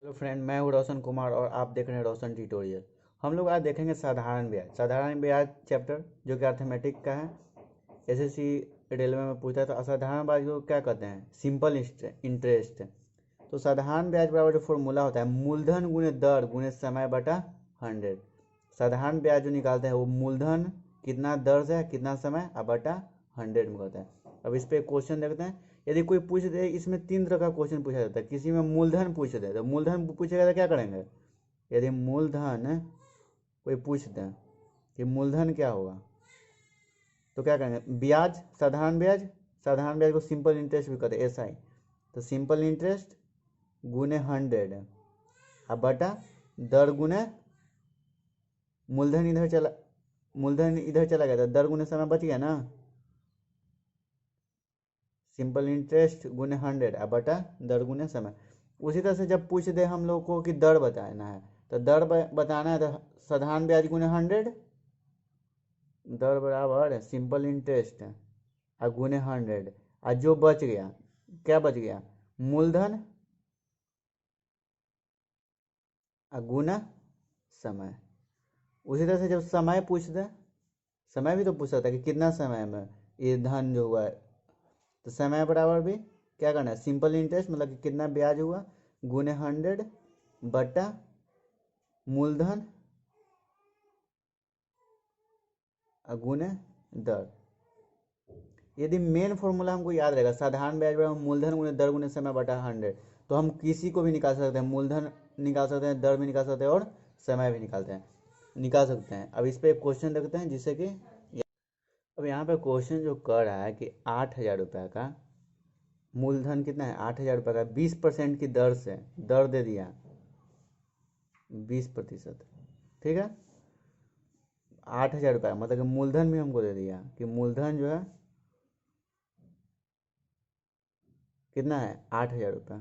Hello friend, मैं हूँ रोशन कुमार और आप देख रहे हैं रोशन ट्यूटोरियल। हम लोग आज देखेंगे साधारण ब्याज। साधारण ब्याज चैप्टर जो कि अर्थमेटिक का है। एसएससी रेलवे में पूछा तो असाधारण ब्याज को क्या कहते हैं? Simple interest. तो साधारण ब्याज बराबर जो फॉर्मूला होता है मूलधन गुणे दर गुणे समय बटा 100। साधारण ब्याज जो निकालते हैं वो मूलधन कितना दर से कितना समय और बटा 100 में होता है। अब इस पे क्वेश्चन देखते हैं। यदि कोई पूछ दे, इसमें तीन तरह का क्वेश्चन पूछा जाता है। किसी में मूलधन पूछ दे तो मूलधन पूछेगा तो क्या करेंगे? यदि मूलधन कोई पूछ दे कि मूलधन क्या होगा तो क्या करेंगे? ब्याज, साधारण ब्याज। साधारण ब्याज को सिंपल इंटरेस्ट भी कहते हैं, SI। तो सिंपल इंटरेस्ट गुने 100 अब बटा दर गुने मूलधन इधर चला गया था, दर गुने समय बच गया ना। सिंपल इंटरेस्ट गुने 100 अब बटा दर गुने समय। उसी तरह से जब पूछ दे हम लोग को कि दर बताना है तो दर बताना है तो साधारण ब्याज गुने 100, दर बराबर सिंपल इंटरेस्ट और गुने 100। और जो बच गया, क्या बच गया? मूलधन और गुना समय। उसी तरह से जब समय पूछ दे, समय भी तो पूछ सकता है कि कितना समय में ये धन जो हुआ है, तो समय बराबर भी क्या करना है? सिंपल इंटरेस्ट मतलब कि कितना ब्याज हुआ गुने 100 बटा मूलधन गुने दर। यदि मेन फॉर्मूला हमको याद रहेगा साधारण ब्याज बराबर मूलधन गुने दर गुने समय बटा 100, तो हम किसी को भी निकाल सकते हैं। मूलधन निकाल सकते हैं, दर भी निकाल सकते हैं और समय भी निकाल सकते हैं। अब इस पर एक क्वेश्चन देखते हैं जिससे कि अब यहाँ पे क्वेश्चन जो कर रहा है कि 8,000 रुपये का मूलधन कितना है? 8,000 रुपये का 20% की दर से, दर दे दिया 20%। ठीक है, 8,000 रुपये मतलब कि मूलधन भी हमको दे दिया कि मूलधन जो है कितना है? 8,000 रुपये।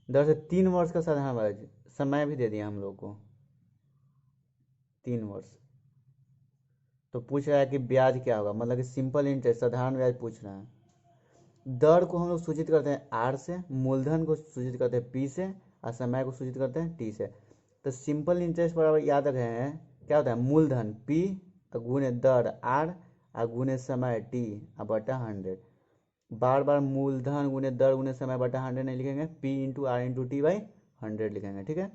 दर से 3 वर्ष का साधारण ब्याज, समय भी दे दिया हम लोग को 3 वर्ष। तो पूछ रहा है कि ब्याज क्या होगा, मतलब कि सिंपल इंटरेस्ट साधारण ब्याज पूछ रहा है। दर को हम लोग सूचित करते हैं R से, मूलधन को सूचित करते हैं P से और समय को सूचित करते हैं T से। तो सिंपल इंटरेस्ट बराबर याद रखे हैं क्या होता है? मूलधन P गुने दर R और गुने समय T और बटा 100। बार बार मूलधन गुने दर गुने समय बटा 100 नहीं लिखेंगे, P×R×T/100 लिखेंगे। ठीक है,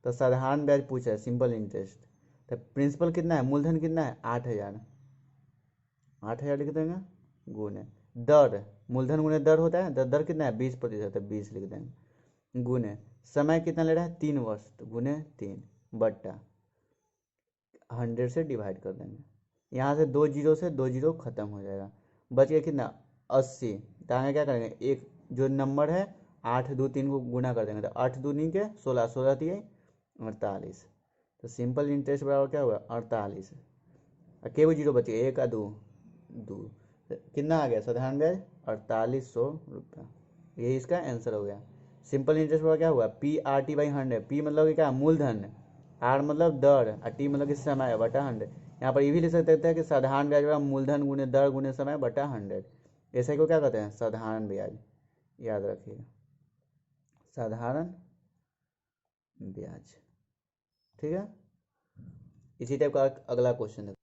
तो साधारण ब्याज पूछा है सिंपल इंटरेस्ट। तो प्रिंसिपल कितना है, मूलधन कितना है? 8,000। 8,000 लिख देंगे गुने दर, मूलधन गुने दर होता है, दर कितना है? 20% है, 20 लिख देंगे गुने समय कितना ले रहा है? 3 वर्ष, तो गुने 3 बट्टा 100 से डिवाइड कर देंगे। यहाँ से 2 जीरो से 2 जीरो खत्म हो जाएगा, बच गया कितना? 80। तो आगे क्या करेंगे? एक जो नंबर है 8 2 3 को गुना कर देंगे तो 8 दूनी के 16, 16 दिए 48। तो सिंपल इंटरेस्ट बराबर क्या हुआ? 48। और के वो जीरो बच गया, एक का दो, दो। तो कितना आ गया साधारण ब्याज? 4800 रुपया। ये इसका आंसर हो गया। सिंपल इंटरेस्ट बराबर क्या हुआ? P/R/T/100। P मतलब कि क्या? मूलधन, R मतलब दर और T मतलब कि समय बटा 100। यहाँ पर ये भी लिख सकते हैं कि साधारण ब्याज बराबर मूलधन गुने दर गुने समय बटा 100। ऐसे को क्या कहते हैं? साधारण ब्याज। याद रखिए, साधारण ब्याज। ठीक है, इसी टाइप का अगला क्वेश्चन है।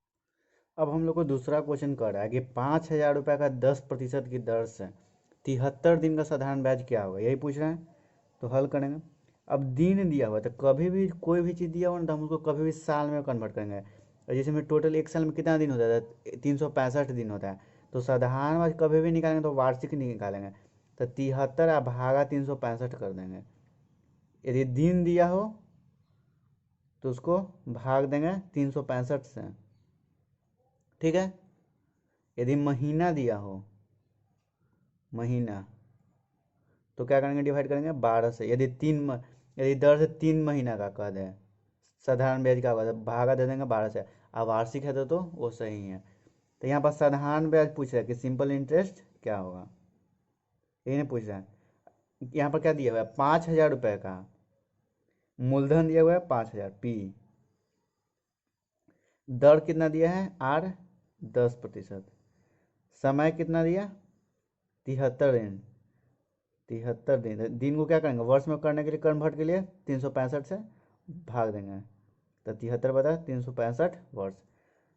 अब हम लोग को दूसरा क्वेश्चन कर रहा है कि 5,000 रुपये का 10% की दर से 73 दिन का साधारण ब्याज क्या होगा, यही पूछ रहे हैं। तो हल करेंगे। अब दिन दिया हुआ है तो कभी भी कोई भी चीज़ दिया हुआ ना तो हम उसको कभी भी साल में कन्वर्ट करेंगे। और जैसे में टोटल एक साल में कितना दिन होता है? 365 दिन होता है। तो साधारण ब्याज कभी भी निकालेंगे तो वार्षिक निकालेंगे। तो 73 भागा 365 कर देंगे। यदि दिन दिया हो तो उसको भाग देंगे 365 से। ठीक है, यदि महीना दिया हो, महीना, तो क्या करेंगे? डिवाइड करेंगे 12 से। यदि दर से 3 महीना का कह दें साधारण ब्याज का होगा तो भागा दे देंगे 12 से। अब वार्षिक है तो वो सही है। तो यहाँ पर साधारण ब्याज पूछ रहा है कि सिंपल इंटरेस्ट क्या होगा, यही नहीं पूछ रहा है। यहाँ पर क्या दिया हुआ है? 5,000 रुपये का मूलधन दिया हुआ है 5,000 P, दर कितना दिया है? R 10%, समय कितना दिया? 73 दिन, 73 दिन। दिन को क्या करेंगे, वर्ष में करने के लिए कन्वर्ट के लिए 365 से भाग देंगे। तो 73/365 वर्ष।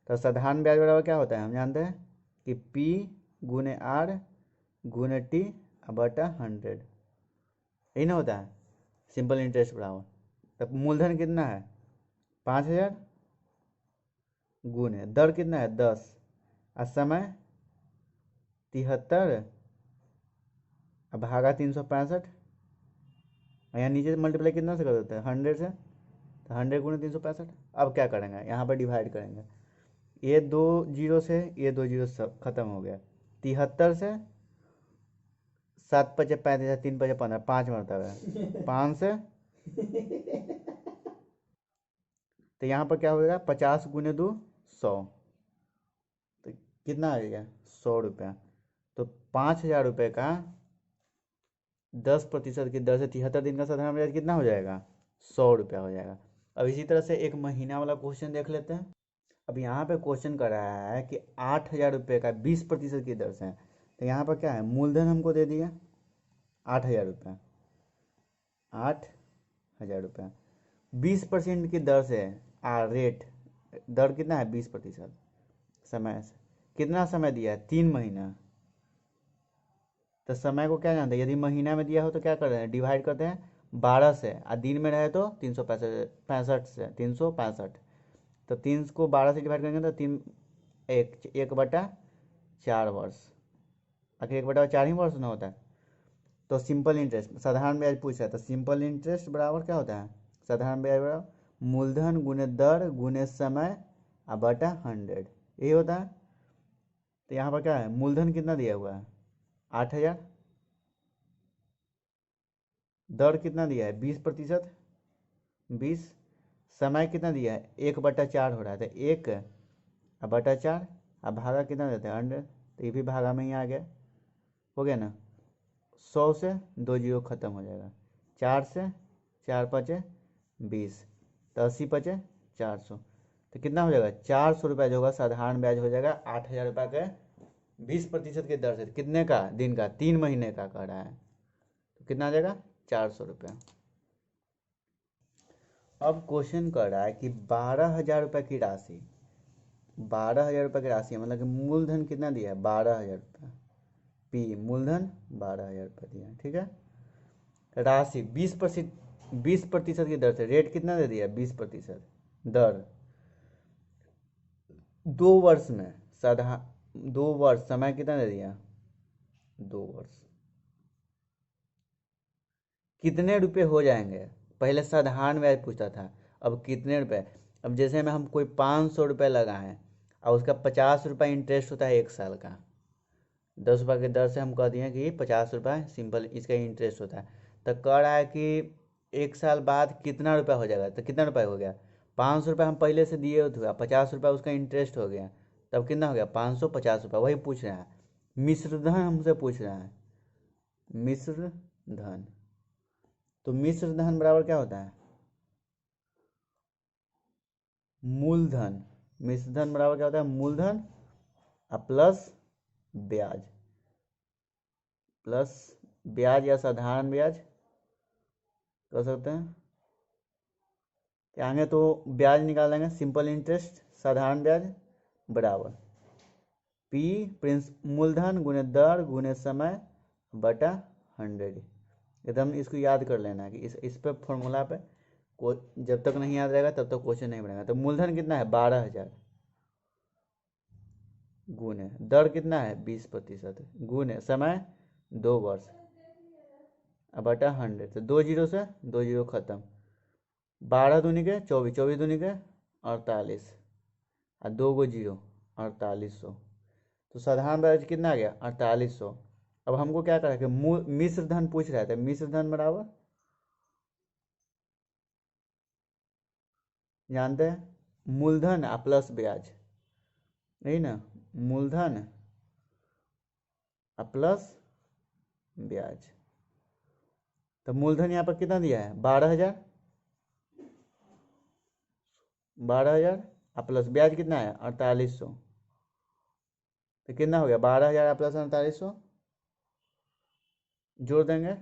तो साधारण ब्याज बराबर क्या होता है, हम जानते हैं कि P गुने R गुने T बटा 100, यही ना होता है सिंपल इंटरेस्ट बराबर। तब मूलधन कितना है 5000 गुने दर कितना है 10 और समय 73 भागा 365, यहाँ नीचे मल्टीप्लाई कितना से कर देते हैं 100 से, तो 100 गुने 365। अब क्या करेंगे, यहाँ पर डिवाइड करेंगे, ये 2 जीरो से ये 2 जीरो सब खत्म हो गया। 73 से 7 पचे 35, 3 पचे 15, 5 मरतबा है 5 से, तो यहाँ पर क्या होगा 50 गुने 2 100, तो कितना आ गया 100 रुपया। तो 5000 रुपये का 10% की दर से 73 दिन का साधारण ब्याज कितना हो जाएगा 100 रुपया हो जाएगा। अब इसी तरह से एक महीना वाला क्वेश्चन देख लेते हैं। अब यहाँ पे क्वेश्चन कर रहा है कि 8000 रुपये का 20% की दर से, तो यहाँ पर क्या है मूलधन हमको दे दिया 8000 रुपये, 8000 रुपये 20% की दर से रेट, दर कितना है 20%, समय से कितना समय दिया है 3 महीना। तो समय को क्या जानते हैं, यदि महीना में दिया हो तो क्या कर रहे हैं डिवाइड करते हैं 12 से, और दिन में रहे तो 365 से 365, तो 3 को 12 से डिवाइड करेंगे तो 1/4 वर्ष, आखिर 1/4 ही वर्ष ना होता है। तो सिंपल इंटरेस्ट साधारण ब्याज पूछ रहा है, तो सिंपल इंटरेस्ट बराबर क्या होता है, साधारण ब्याज बराबर मूलधन गुने दर गुने समय बटा 100, यही होता है। तो यहाँ पर क्या है मूलधन कितना दिया हुआ है 8000, दर कितना दिया है 20%, 20, समय कितना दिया है 1/4 हो रहा है, तो 1/4 अब भागा कितना देते हैं 100, तो ये भी भागा में ही आ गया, हो गया ना। 100 से 2 जीरो खत्म हो जाएगा, 4 से 4 पचे 20, तो 80 पचे 400, तो कितना हो जाएगा 400 रुपया जो होगा साधारण ब्याज हो जाएगा 8000 रुपये के 20% की दर से, कितने का दिन का 3 महीने का कह रहा है, तो कितना आ जाएगा 400 रुपया। अब क्वेश्चन कर रहा है कि 12,000 रुपये की राशि, 12,000 रुपये की राशि मतलब कि मूलधन कितना दिया है 12,000 रुपये, पी मूलधन 12,000 रुपये दिया है, ठीक है। राशि 20% की दर से, रेट कितना दे दिया 20% दर, 2 वर्ष में साधा 2 वर्ष, समय कितना दे दिया 2 वर्ष, कितने रुपए हो जाएंगे, पहले साधारण ब्याज पूछता था, अब कितने रुपए। अब जैसे में हम कोई 500 रुपये लगाएं और उसका 50 रुपये इंटरेस्ट होता है 1 साल का, 10 रुपये की दर से हम कह दिए कि 50 रुपये सिंपल इसका इंटरेस्ट होता है। तो कह रहा है कि 1 साल बाद कितना रुपया हो जाएगा, तो कितना रुपया हो गया 500 रुपये हम पहले से दिए थे, 50 रुपये उसका इंटरेस्ट हो गया, तब कितना हो गया 550 रुपये, वही पूछ रहा है। मिश्र धन हमसे पूछ रहा है, मिश्र धन, तो मिश्र धन बराबर क्या होता है मूलधन, मिश्र धन बराबर क्या होता है मूलधन प्लस ब्याज, प्लस ब्याज या साधारण ब्याज कर सकते हैं। आगे तो ब्याज निकालेंगे सिंपल इंटरेस्ट साधारण ब्याज बराबर पी प्रिंस मूलधन गुने दर गुने समय बटा 100, एकदम इसको याद कर लेना है कि इस पे फॉर्मूला पे को जब तक नहीं याद रहेगा तब तक क्वेश्चन नहीं बनेगा। तो मूलधन कितना है 12,000 गुने दर कितना है 20% गुने समय 2 वर्ष बटा 100, तो 2 जीरो से 2 जीरो खत्म, 12 दूनी के 24, 24 दूनी के 48 और 2 गो जीरो 4800, तो साधारण ब्याज कितना आ गया 4800। अब हमको क्या करा कि मिश्र धन पूछ रहा था, मिश्र धन बराबर जानते हैं मूलधन प्लस ब्याज, नहीं ना, मूलधन प्लस ब्याज। तो मूलधन यहाँ पर कितना दिया है 12,000, 12,000 प्लस ब्याज कितना है 4800, तो कितना हो गया 12,000 प्लस 4800 जोड़ देंगे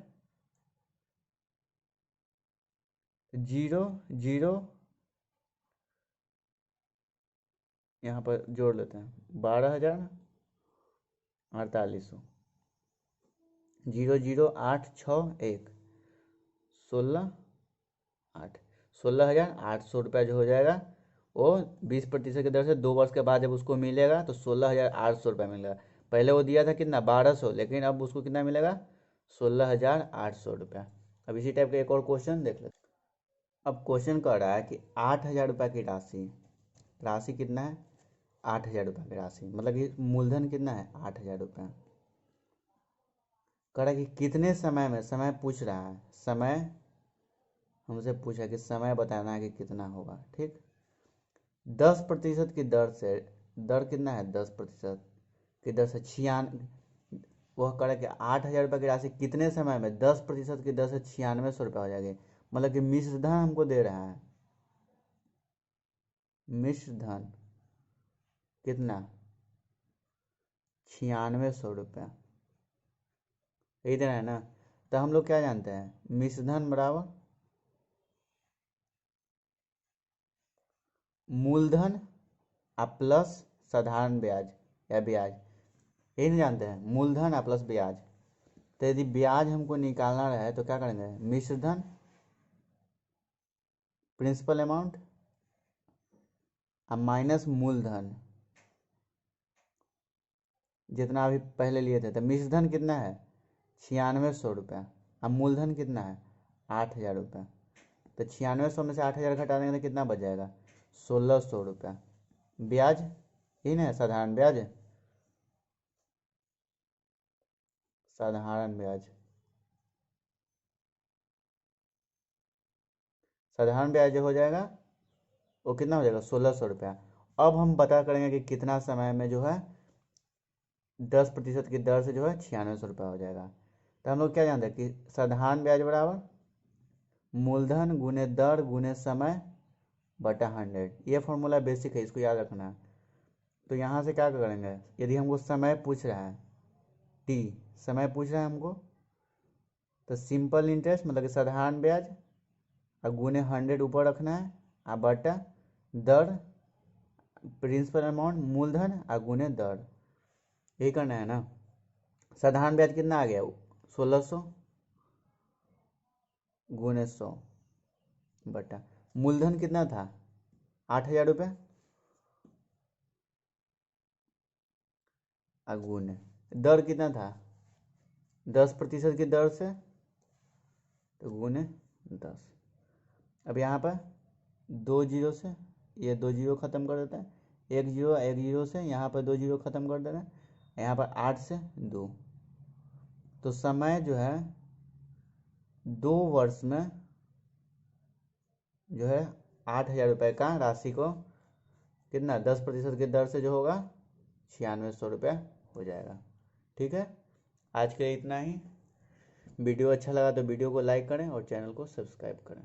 0 0, यहाँ पर जोड़ लेते हैं 12,4800, 0 0 8 6 1, 16 8, 16,800 जो हो जाएगा वो 20% की दर से 2 वर्ष के बाद जब उसको मिलेगा तो 16,800 मिलेगा। पहले वो दिया था कितना 1200, लेकिन अब उसको कितना मिलेगा 16,800। अब इसी टाइप का एक और क्वेश्चन देख लेते। अब क्वेश्चन कह रहा है कि 8,000 की राशि, राशि कितना है 8,000 की राशि, मतलब कि मूलधन कितना है 8,000। कह रहा है कि कितने समय में, समय पूछ रहा है, समय हमसे पूछा कि समय बताना है कि कितना होगा। ठीक, 10% की दर से, दर कितना है 10% की दर से 96, वह करे कि 8,000 की राशि कितने समय में 10% की दर से 9600 हो जाएगी। मतलब कि मिश्र धन हमको दे रहा है, मिश्र धन कितना 9600, यही देना है ना। तो हम लोग क्या जानते हैं, मिश्र धन बराबर मूलधन प्लस साधारण ब्याज या ब्याज, यही नहीं जानते हैं, मूलधन प्लस ब्याज। तो यदि ब्याज हमको निकालना रहे तो क्या करेंगे, मिश्र धन प्रिंसिपल अमाउंट माइनस मूलधन जितना अभी पहले लिए थे। तो मिश्र धन कितना है 9600, अब मूलधन कितना है 8,000। तो 9600 में से 8,000 घटा देंगे तो कितना बच जाएगा 1,600। ब्याज यही ना है, साधारण ब्याज, साधारण ब्याज, साधारण ब्याज जो हो जाएगा वो कितना हो जाएगा 1,600। अब हम पता करेंगे कि कितना समय में जो है 10% की दर से जो है 9600 हो जाएगा। तो हम लोग क्या जानते हैं कि साधारण ब्याज बराबर मूलधन गुने दर गुने समय बटा 100। ये फॉर्मूला बेसिक है, इसको याद रखना है। तो यहाँ से क्या करेंगे, यदि हमको समय पूछ रहा है, टी समय पूछ रहा है हमको, तो सिंपल इंटरेस्ट मतलब कि साधारण ब्याज और गुने 100 ऊपर रखना है, और बटा दर प्रिंसिपल अमाउंट मूलधन और गुने दर, यही करना है ना। साधारण ब्याज कितना आ गया 1,600 गुने 100 बटा मूलधन कितना था 8,000 और गुने दर कितना था 10% की दर से, तो गुने 10। अब यहाँ पर 2 जीरो से ये 2 जीरो ख़त्म कर देता है, 1 जीरो से यहाँ पर 2 जीरो ख़त्म कर देना है, यहाँ पर 8 से 2। तो समय जो है 2 वर्ष में जो है 8,000 का राशि को कितना 10% की दर से जो होगा 9600 हो जाएगा। ठीक है, आज के लिए इतना ही। वीडियो अच्छा लगा तो वीडियो को लाइक करें और चैनल को सब्सक्राइब करें।